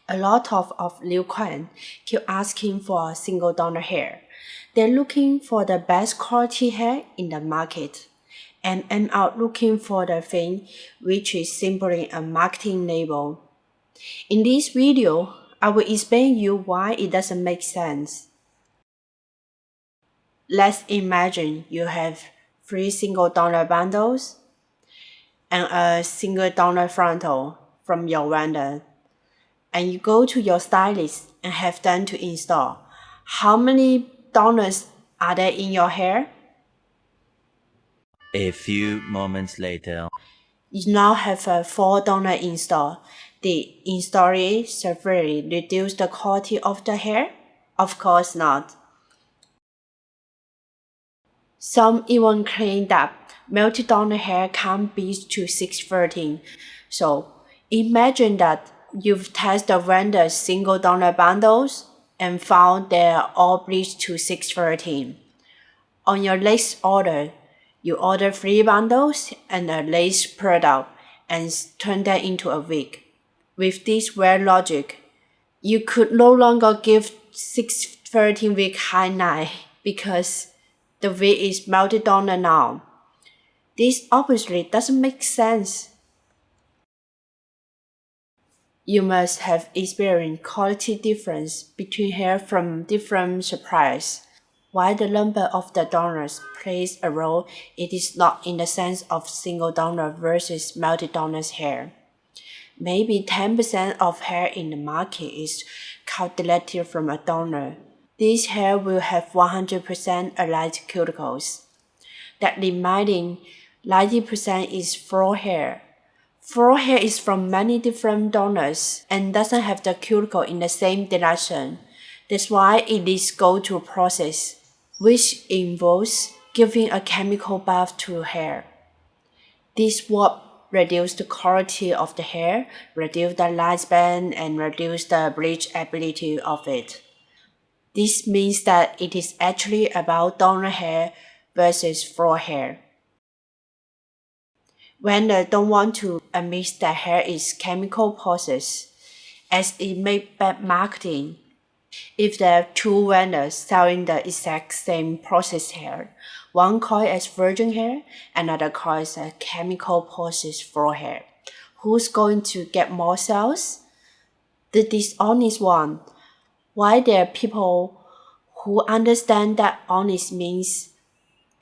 A lot of Liu Quan keep asking for a single donor hair. They're looking for the best quality hair in the market and end up looking for the thing which is simply a marketing label. In this video, I will explain you why it doesn't make sense. Let's imagine you have 3 single donor bundles and a single donor frontal from your vendor, and you go to your stylist and have them to install. How many donors are there in your hair? A few moments later. You now have a 4 donor install. Did installing severely reduce the quality of the hair? Of course not. Some even claim that multi-donor hair can't bleach to 613. So imagine that you've tested the vendor's single donor bundles and found they're all bleached to 613. On your next order, you order 3 bundles and a lace product and turn that into a wig. With this weird logic, you could no longer give 613 wig high 9 because the wig is multi-donor now. This obviously doesn't make sense. You must have experienced quality difference between hair from different suppliers. While the number of the donors plays a role, it is not in the sense of single donor versus multi-donor's hair. Maybe 10% of hair in the market is calculated from a donor. This hair will have 100% allied cuticles. That remaining 90% is floor hair. Floor hair is from many different donors and doesn't have the cuticle in the same direction. That's why it is go-to process, which involves giving a chemical bath to hair. This will reduce the quality of the hair, reduce the lifespan, and reduce the bleach ability of it. This means that it is actually about donor hair versus floor hair. Vendors don't want to admit that hair is chemical process, as it makes bad marketing. If there are 2 vendors selling the exact same processed hair, one calls as virgin hair, another calls as chemical processed floor hair, who's going to get more sales? The dishonest one. Why there are people who understand that honest means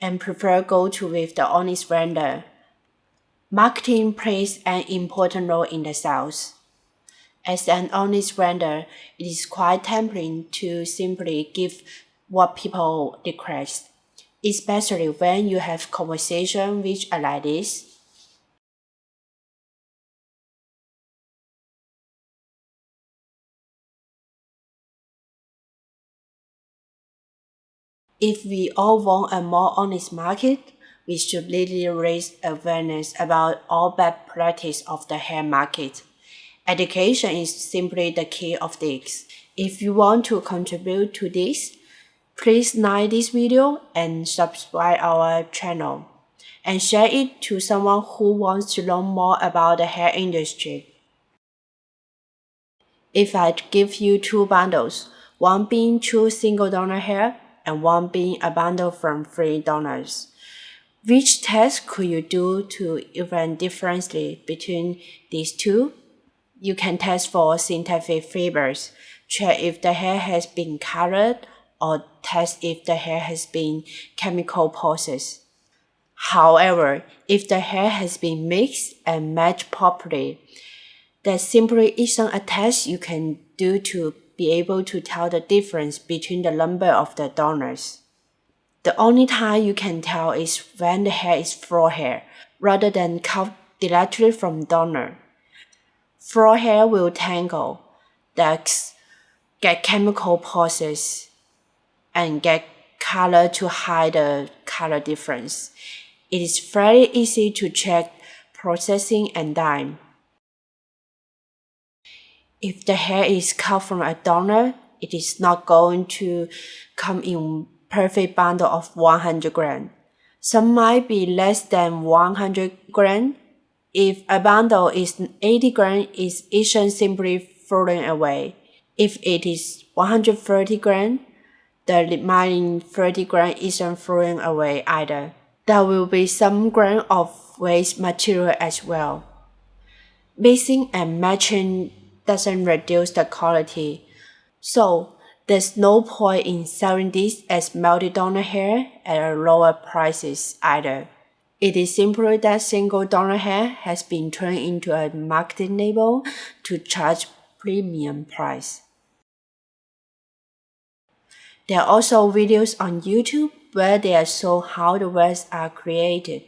and prefer go to with the honest vendor. Marketing plays an important role in the sales. As an honest vendor, it is quite tempting to simply give what people request, especially when you have conversation which are like this. If we all want a more honest market, we should really raise awareness about all bad practice of the hair market. Education is simply the key of this. If you want to contribute to this, please like this video and subscribe our channel, and share it to someone who wants to learn more about the hair industry. If I give you 2 bundles, one being 2 single donor hair and one being a bundle from 3 donors, which test could you do to even differentiate between these 2? You can test for synthetic fibers, check if the hair has been colored, or test if the hair has been chemical processed. However, if the hair has been mixed and matched properly, there simply isn't a test you can do to be able to tell the difference between the number of the donors. The only time you can tell is when the hair is floor hair, rather than cut directly from donor. Floor hair will tangle, that get chemical process, and get color to hide the color difference. It is very easy to check processing and dye. If the hair is cut from a donor, it is not going to come in perfect bundle of 100 gram. Some might be less than 100 gram. If a bundle is 80 gram, it isn't simply falling away. If it is 130 gram, the remaining 30 gram isn't falling away either. There will be some gram of waste material as well. Mixing and matching doesn't reduce the quality, so there's no point in selling this as melted donor hair at a lower prices either. It is simply that single donor hair has been turned into a marketing label to charge premium price. There are also videos on YouTube where they show how the wefts are created.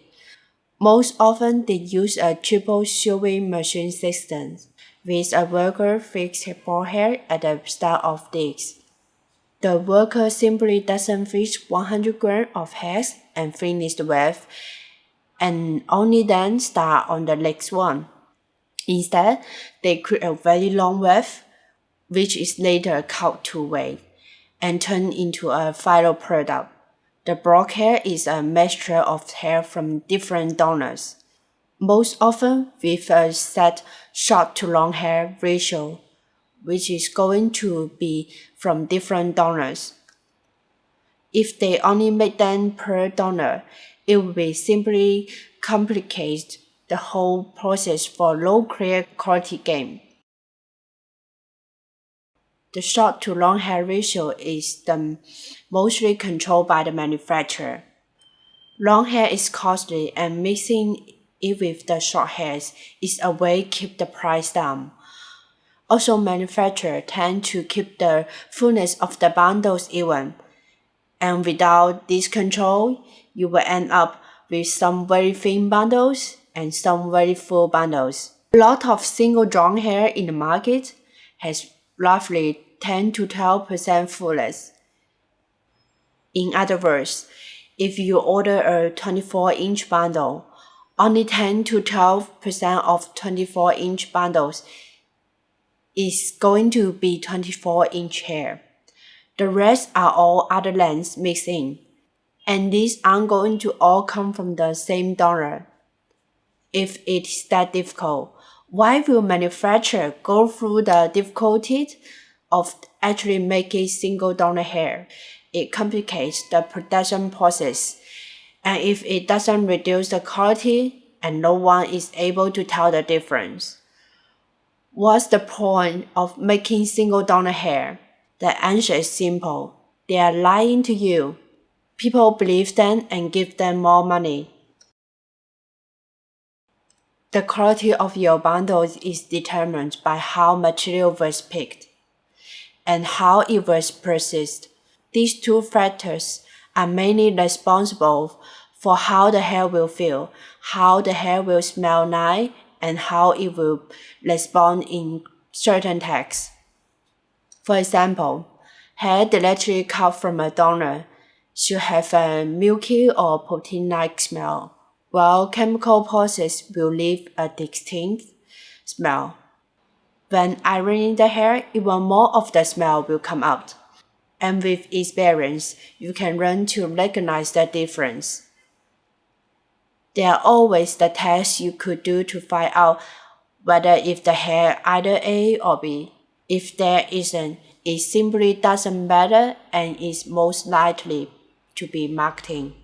Most often they use a triple sewing machine system, with a worker fix ball hair at the start of this. The worker simply doesn't fix 100 grams of hairs and finish the weft, and only then start on the next one. Instead, they create a very long weft, which is later cut to weight and turned into a final product. The block hair is a mixture of hair from different donors, most often with a set short to long hair ratio, which is going to be from different donors. If they only make them per donor, it would be simply complicate the whole process for low clear quality gain. The short to long hair ratio is mostly controlled by the manufacturer. Long hair is costly, and mixing it with the short hairs is a way to keep the price down. Also, manufacturers tend to keep the fullness of the bundles even, and without this control, you will end up with some very thin bundles and some very full bundles. A lot of single drawn hair in the market has roughly 10 to 12% fullness. In other words, if you order a 24-inch bundle, only 10 to 12% of 24-inch bundles is going to be 24-inch hair. The rest are all other lengths mixed in, and these aren't going to all come from the same donor. If it's that difficult, why will manufacturers go through the difficulty of actually making single donor hair? It complicates the production process, and if it doesn't reduce the quality, and no one is able to tell the difference, what's the point of making single donor hair? The answer is simple. They are lying to you. People believe them and give them more money. The quality of your bundles is determined by how material was picked and how it was processed. These two factors are mainly responsible for how the hair will feel, how the hair will smell nice, and how it will respond in certain texts. For example, hair directly cut from a donor should have a milky or protein-like smell, while chemical process will leave a distinct smell. When ironing the hair, even more of the smell will come out, and with experience, you can learn to recognize the difference. There are always the tests you could do to find out whether if the hair either A or B. If there isn't, it simply doesn't matter and is most likely to be marketing.